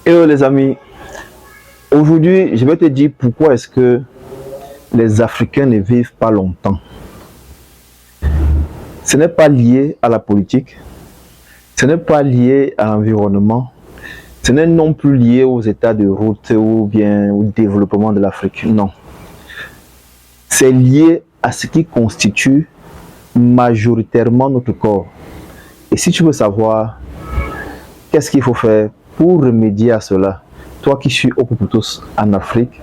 Hello les amis, aujourd'hui je vais te dire pourquoi est-ce que les Africains ne vivent pas longtemps. Ce n'est pas lié à la politique, ce n'est pas lié à l'environnement, ce n'est non plus lié aux états de route ou bien au développement de l'Afrique, non. C'est lié à ce qui constitue majoritairement notre corps. Et si tu veux savoir qu'est-ce qu'il faut faire pour remédier à cela, toi qui suis au tous en Afrique,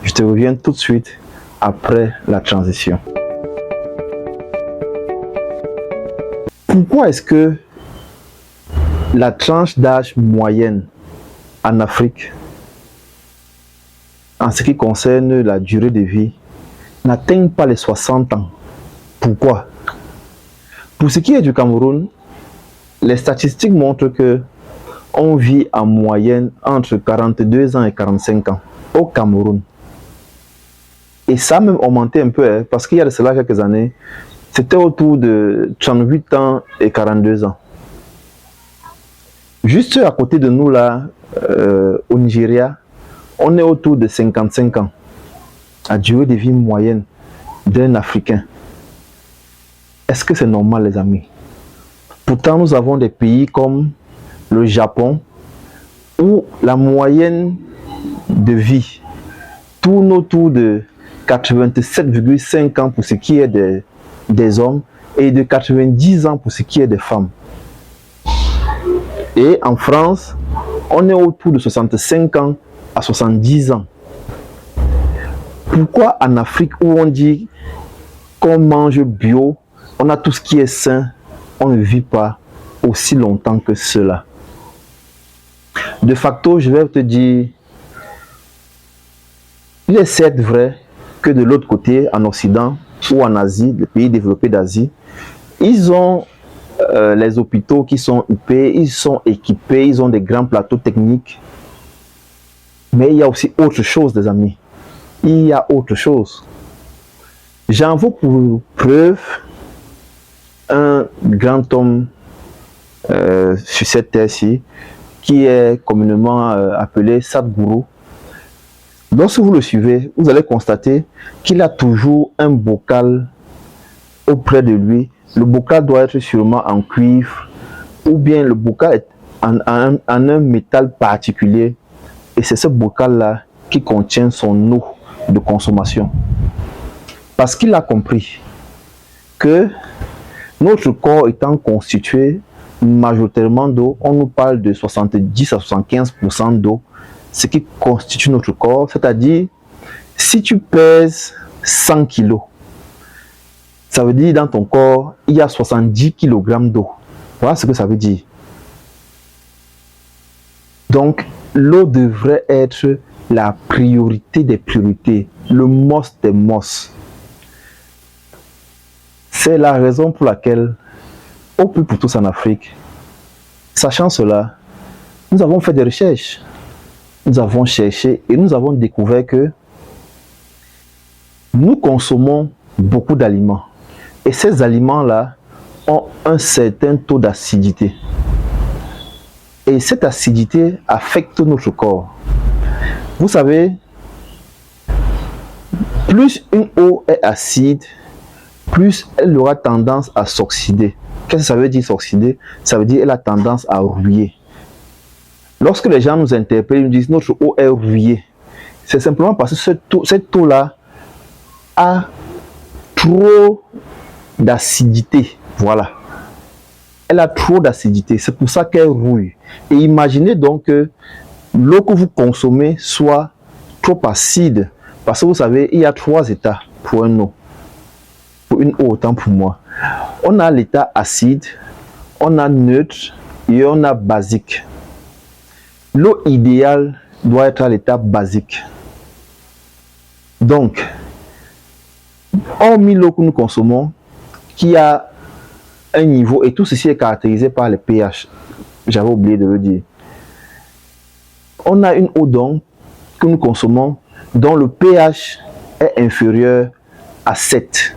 je te reviens tout de suite après la transition. Pourquoi est-ce que la tranche d'âge moyenne en Afrique, en ce qui concerne la durée de vie, n'atteint pas les 60 ans? Pourquoi? Pour ce qui est du Cameroun, les statistiques montrent que on vit en moyenne entre 42 ans et 45 ans au Cameroun. Et ça a même augmenté un peu, parce qu'il y a de cela quelques années, c'était autour de 38 ans et 42 ans. Juste à côté de nous là, au Nigeria, on est autour de 55 ans, la durée de vie moyenne d'un Africain. Est-ce que c'est normal les amis? Pourtant nous avons des pays comme le Japon, où la moyenne de vie tourne autour de 87,5 ans pour ce qui est des hommes et de 90 ans pour ce qui est des femmes. Et en France, on est autour de 65 ans à 70 ans. Pourquoi en Afrique où on dit qu'on mange bio, on a tout ce qui est sain, on ne vit pas aussi longtemps que cela? De facto, je vais te dire, il est certes vrai que de l'autre côté, en Occident ou en Asie, les pays développés d'Asie, ils ont les hôpitaux qui sont huppés, ils sont équipés, ils ont des grands plateaux techniques. Mais il y a aussi autre chose, les amis. Il y a autre chose. J'en veux pour preuve un grand homme sur cette terre-ci, qui est communément appelé Sadhguru. Lorsque vous le suivez, vous allez constater qu'il a toujours un bocal auprès de lui. Le bocal doit être sûrement en cuivre ou bien le bocal est en un métal particulier. Et c'est ce bocal-là qui contient son eau de consommation. Parce qu'il a compris que notre corps étant constitué majoritairement d'eau, on nous parle de 70 à 75% d'eau, ce qui constitue notre corps, c'est-à-dire si tu pèses 100 kg, ça veut dire dans ton corps, il y a 70 kg d'eau. Voilà ce que ça veut dire. Donc, l'eau devrait être la priorité des priorités, le most des most. C'est la raison pour laquelle, au plus pour tous en Afrique, sachant cela, nous avons fait des recherches. Nous avons cherché et nous avons découvert que nous consommons beaucoup d'aliments. Et ces aliments-là ont un certain taux d'acidité. Et cette acidité affecte notre corps. Vous savez, plus une eau est acide, plus elle aura tendance à s'oxyder. Qu'est-ce que ça veut dire s'oxyder? Ça veut dire qu'elle a tendance à rouiller. Lorsque les gens nous interpellent, ils nous disent notre eau est rouillée, c'est simplement parce que cette eau-là a trop d'acidité. Voilà. Elle a trop d'acidité, c'est pour ça qu'elle rouille. Et imaginez donc que l'eau que vous consommez soit trop acide. Parce que vous savez, il y a 3 états pour une eau. Pour une eau, autant pour moi. On a l'état acide, on a neutre et on a basique. L'eau idéale doit être à l'état basique. Donc, hormis l'eau que nous consommons, qui a un niveau, et tout ceci est caractérisé par le pH, j'avais oublié de le dire. On a une eau donc que nous consommons dont le pH est inférieur à 7.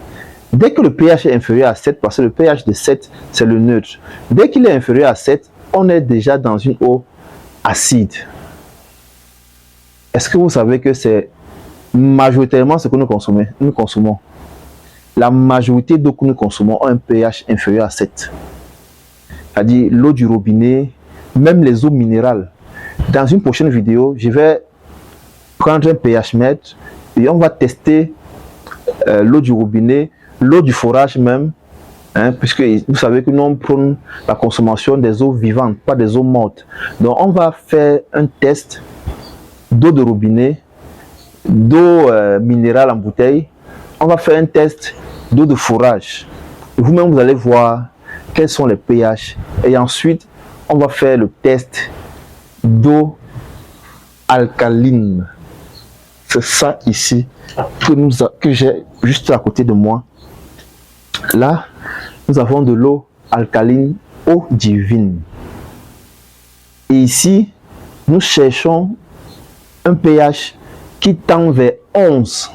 Dès que le pH est inférieur à 7, parce que le pH de 7, c'est le neutre. Dès qu'il est inférieur à 7, on est déjà dans une eau acide. Est-ce que vous savez que c'est majoritairement ce que nous consommons? La majorité d'eau que nous consommons a un pH inférieur à 7. C'est-à-dire l'eau du robinet, même les eaux minérales. Dans une prochaine vidéo, je vais prendre un pH mètre et on va tester l'eau du robinet, l'eau du forage même, hein, puisque vous savez que nous on prône la consommation des eaux vivantes, pas des eaux mortes. Donc on va faire un test d'eau de robinet, d'eau minérale en bouteille. On va faire un test d'eau de forage. Vous-même, vous allez voir quels sont les pH. Et ensuite, on va faire le test d'eau alcaline. C'est ça ici que j'ai juste à côté de moi. Là, nous avons de l'eau alcaline, eau divine. Et ici, nous cherchons un pH qui tend vers 11.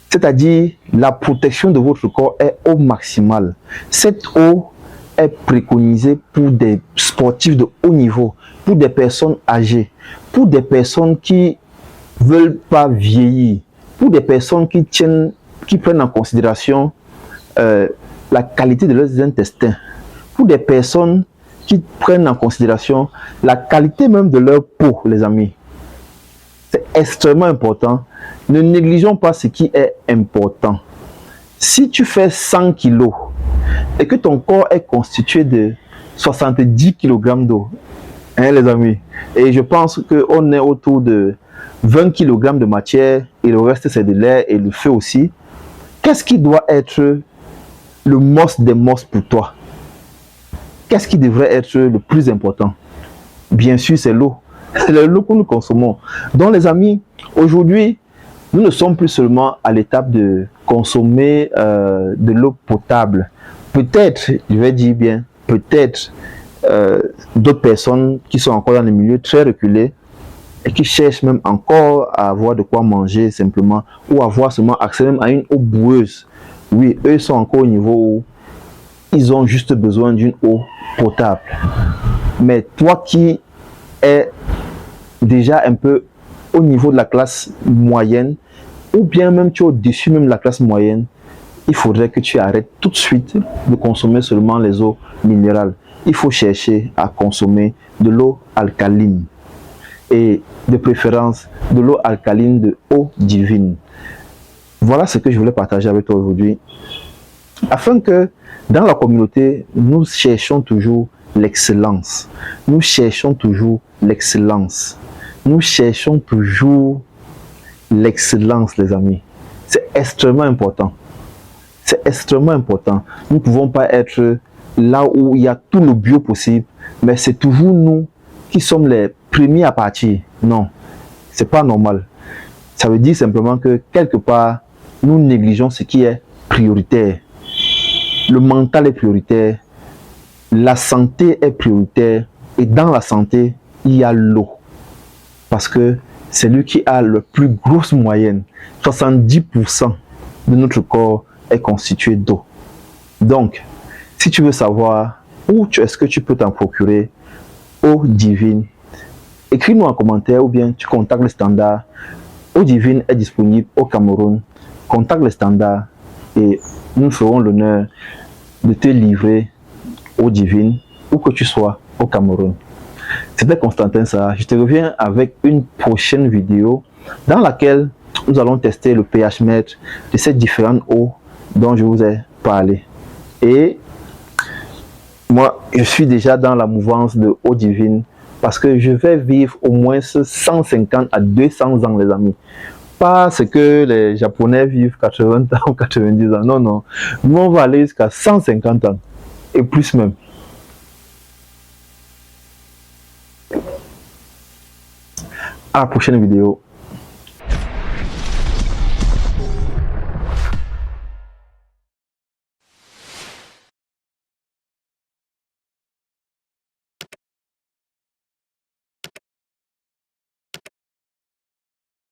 C'est-à-dire, la protection de votre corps est au maximal. Cette eau est préconisée pour des sportifs de haut niveau, pour des personnes âgées, pour des personnes qui ne veulent pas vieillir, pour des personnes qui prennent en considération la qualité de leurs intestins, pour des personnes qui prennent en considération la qualité même de leur peau, les amis. C'est extrêmement important. Ne négligeons pas ce qui est important. Si tu fais 100 kg et que ton corps est constitué de 70 kg d'eau, hein, les amis, et je pense qu'on est autour de 20 kg de matière et le reste c'est de l'air et le feu aussi, qu'est-ce qui doit être le most des most pour toi? Qu'est-ce qui devrait être le plus important? Bien sûr, c'est l'eau. C'est l'eau que nous consommons. Donc les amis, aujourd'hui, nous ne sommes plus seulement à l'étape de consommer de l'eau potable. Peut-être, je vais dire bien, peut-être d'autres personnes qui sont encore dans des milieux très reculés et qui cherchent même encore à avoir de quoi manger simplement ou avoir seulement accès même à une eau boueuse. Oui, eux sont encore au niveau où ils ont juste besoin d'une eau potable. Mais toi qui es déjà un peu au niveau de la classe moyenne, ou bien même tu es au-dessus même de la classe moyenne, il faudrait que tu arrêtes tout de suite de consommer seulement les eaux minérales. Il faut chercher à consommer de l'eau alcaline et de préférence de l'eau alcaline de eau divine. Voilà ce que je voulais partager avec toi aujourd'hui, afin que dans la communauté, nous cherchons toujours l'excellence. Nous cherchons toujours l'excellence. Nous cherchons toujours l'excellence, les amis. C'est extrêmement important. C'est extrêmement important. Nous ne pouvons pas être là où il y a tout le bio possible, mais c'est toujours nous qui sommes les premiers à partir. Non, c'est pas normal. Ça veut dire simplement que quelque part, nous négligeons ce qui est prioritaire. Le mental est prioritaire, la santé est prioritaire, et dans la santé, il y a l'eau. Parce que c'est lui qui a la plus grosse moyenne. 70% de notre corps est constitué d'eau. Donc, si tu veux savoir où est-ce que tu peux t'en procurer eau divine, écris-nous en commentaire ou bien tu contactes le standard. Eau divine est disponible au Cameroun. Contacte le standard et nous ferons l'honneur de te livrer eau divine où que tu sois au Cameroun. C'était Constantin Sarr. Je te reviens avec une prochaine vidéo dans laquelle nous allons tester le pH mètre de ces différentes eaux dont je vous ai parlé. Et moi, je suis déjà dans la mouvance de eau divine parce que je vais vivre au moins 150 à 200 ans, les amis. Pas ce que les Japonais vivent 80 ans ou 90 ans. Non, non. Nous, on va aller jusqu'à 150 ans et plus même. À la prochaine vidéo.